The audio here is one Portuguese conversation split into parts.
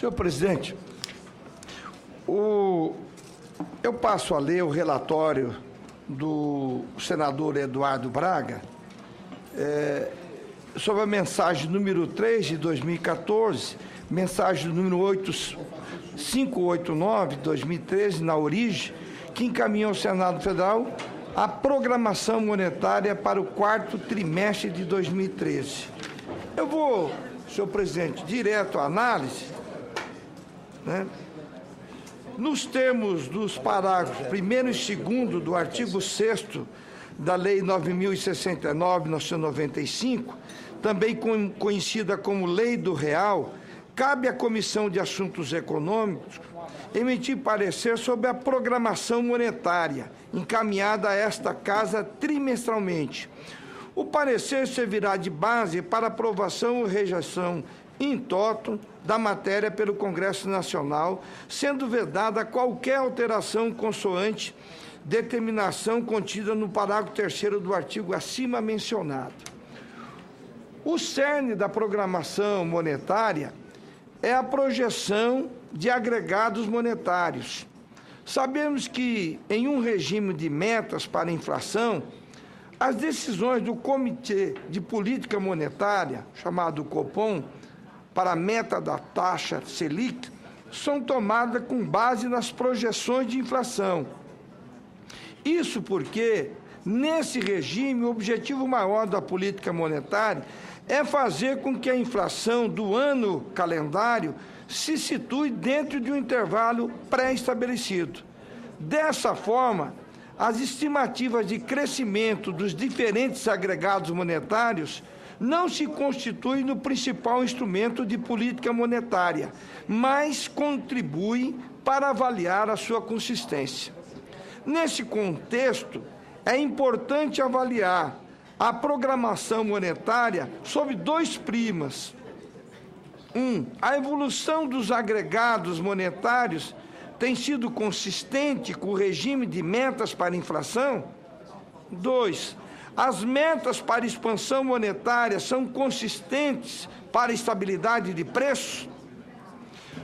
Senhor presidente, eu passo a ler o relatório do senador Eduardo Braga sobre a mensagem número 3 de 2014, mensagem número 589 de 2013, na origem, que encaminha ao Senado Federal a programação monetária para o quarto trimestre de 2013. Eu vou, senhor presidente, direto à análise, né? Nos termos dos parágrafos 1º e 2º do artigo 6º da Lei 9.069/1995, também conhecida como Lei do Real, cabe à Comissão de Assuntos Econômicos emitir parecer sobre a programação monetária, encaminhada a esta Casa trimestralmente. O parecer servirá de base para aprovação ou rejeição in toto da matéria pelo Congresso Nacional, sendo vedada qualquer alteração consoante determinação contida no parágrafo 3º do artigo acima mencionado. O cerne da programação monetária é a projeção de agregados monetários. Sabemos que, em um regime de metas para a inflação, as decisões do Comitê de Política Monetária, chamado Copom, para a meta da taxa Selic, são tomadas com base nas projeções de inflação. Isso porque, nesse regime, o objetivo maior da política monetária é fazer com que a inflação do ano calendário se situe dentro de um intervalo pré-estabelecido. Dessa forma, as estimativas de crescimento dos diferentes agregados monetários não se constituem no principal instrumento de política monetária, mas contribuem para avaliar a sua consistência. Nesse contexto, é importante avaliar a programação monetária sob dois prismas. A evolução dos agregados monetários tem sido consistente com o regime de metas para a inflação? 2. As metas para expansão monetária são consistentes para a estabilidade de preços?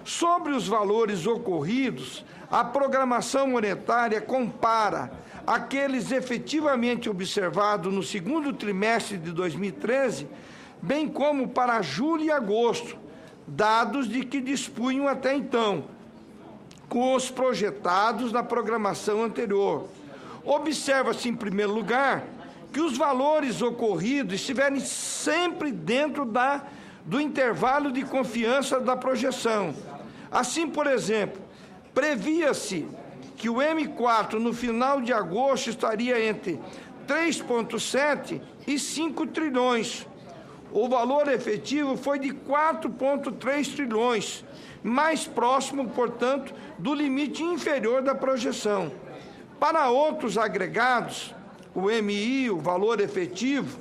Sobre os valores ocorridos, a programação monetária compara aqueles efetivamente observados no segundo trimestre de 2013, bem como para julho e agosto, dados de que dispunham até então, com os projetados na programação anterior. Observa-se, em primeiro lugar, que os valores ocorridos estiverem sempre dentro do intervalo de confiança da projeção. Assim, por exemplo, previa-se que o M4 no final de agosto estaria entre 3,7 e 5 trilhões. O valor efetivo foi de 4,3 trilhões, mais próximo, portanto, do limite inferior da projeção. Para outros agregados, o MI, o valor efetivo,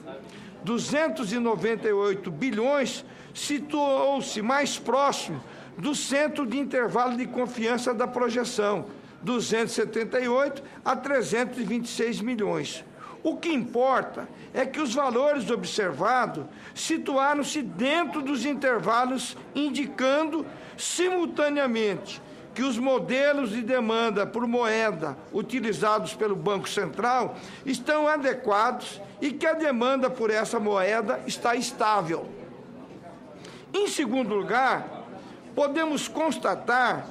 298 bilhões, situou-se mais próximo do centro de intervalo de confiança da projeção, 278 a 326 milhões. O que importa é que os valores observados situaram-se dentro dos intervalos, indicando simultaneamente que os modelos de demanda por moeda utilizados pelo Banco Central estão adequados e que a demanda por essa moeda está estável. Em segundo lugar, podemos constatar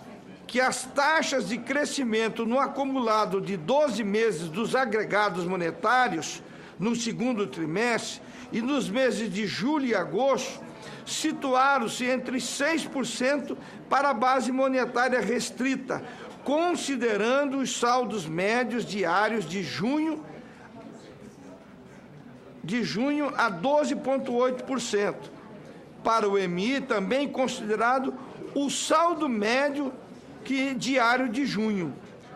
que as taxas de crescimento no acumulado de 12 meses dos agregados monetários no segundo trimestre e nos meses de julho e agosto situaram-se entre 6% para a base monetária restrita, considerando os saldos médios diários de junho a 12,8%. Para o MI, também considerado o saldo médio diário de junho.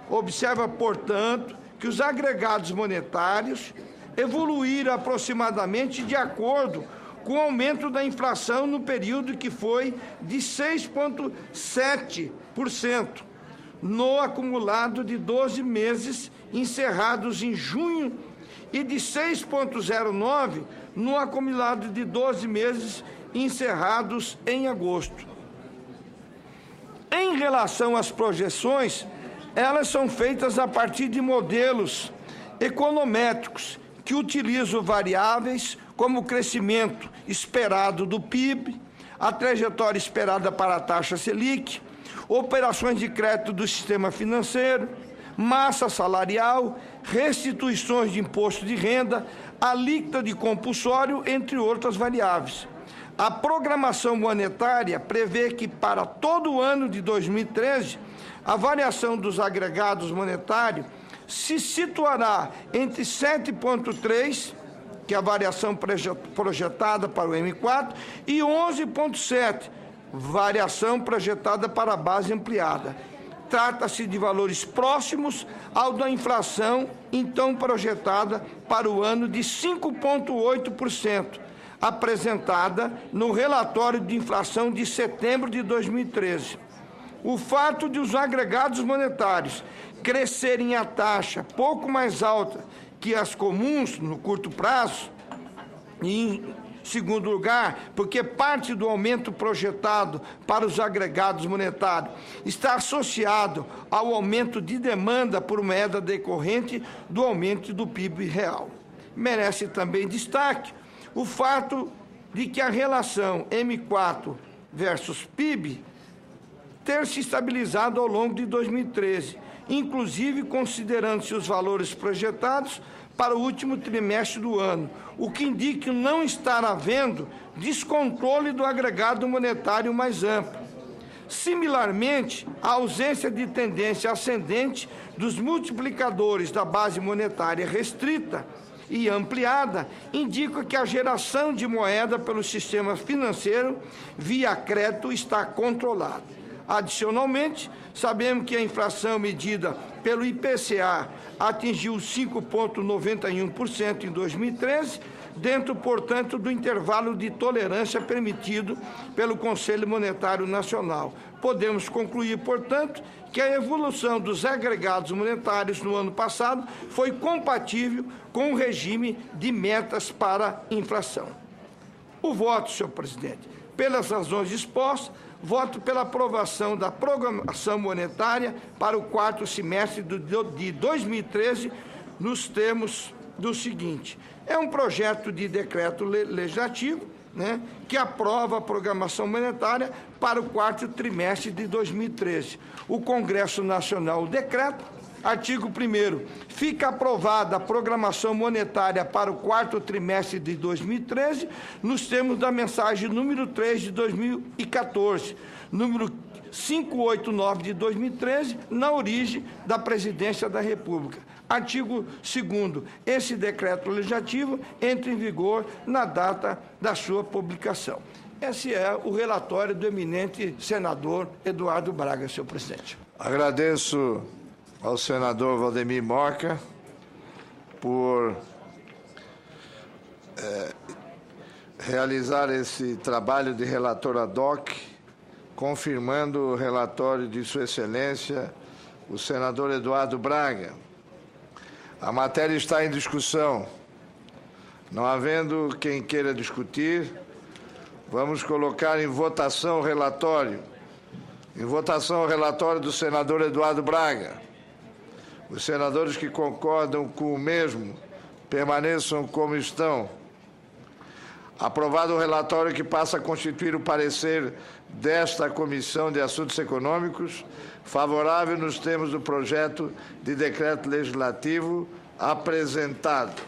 Observa, portanto, que os agregados monetários evoluíram aproximadamente de acordo com o aumento da inflação no período, que foi de 6,7% no acumulado de 12 meses encerrados em junho e de 6,09% no acumulado de 12 meses encerrados em agosto. Em relação às projeções, elas são feitas a partir de modelos econométricos que utilizam variáveis como o crescimento esperado do PIB, a trajetória esperada para a taxa Selic, operações de crédito do sistema financeiro, massa salarial, restituições de imposto de renda, alíquota de compulsório, entre outras variáveis. A programação monetária prevê que, para todo o ano de 2013, a variação dos agregados monetários se situará entre 7,3%, que é a variação projetada para o M4, e 11,7%, variação projetada para a base ampliada. Trata-se de valores próximos ao da inflação, então projetada para o ano de 5,8%, apresentada no relatório de inflação de setembro de 2013. O fato de os agregados monetários crescerem a taxa pouco mais alta que as comuns no curto prazo, e em segundo lugar, porque parte do aumento projetado para os agregados monetários está associado ao aumento de demanda por moeda decorrente do aumento do PIB real. Merece também destaque o fato de que a relação M4 versus PIB ter se estabilizado ao longo de 2013, inclusive considerando-se os valores projetados para o último trimestre do ano, o que indica não estar havendo descontrole do agregado monetário mais amplo. Similarmente, a ausência de tendência ascendente dos multiplicadores da base monetária restrita e ampliada indica que a geração de moeda pelo sistema financeiro via crédito está controlada. Adicionalmente, sabemos que a inflação medida pelo IPCA atingiu 5,91% em 2013, dentro, portanto, do intervalo de tolerância permitido pelo Conselho Monetário Nacional. Podemos concluir, portanto, que a evolução dos agregados monetários no ano passado foi compatível com o regime de metas para inflação. O voto, senhor presidente, pelas razões expostas, voto pela aprovação da programação monetária para o quarto semestre de 2013, nos termos do seguinte: é um projeto de decreto legislativo, que aprova a programação monetária para o quarto trimestre de 2013. O Congresso Nacional decreta, artigo 1º, fica aprovada a programação monetária para o quarto trimestre de 2013, nos termos da mensagem número 3 de 2014, número 589 de 2013, na origem da Presidência da República. Artigo 2º, esse decreto legislativo entra em vigor na data da sua publicação. Esse é o relatório do eminente senador Eduardo Braga, senhor presidente. Agradeço ao senador Valdemir Moca por realizar esse trabalho de relator ad hoc, confirmando o relatório de Sua Excelência, o senador Eduardo Braga. A matéria está em discussão. Não havendo quem queira discutir, vamos colocar em votação o relatório. Em votação o relatório do senador Eduardo Braga. Os senadores que concordam com o mesmo permaneçam como estão. Aprovado o relatório que passa a constituir o parecer desta Comissão de Assuntos Econômicos, favorável nos termos do projeto de decreto legislativo apresentado.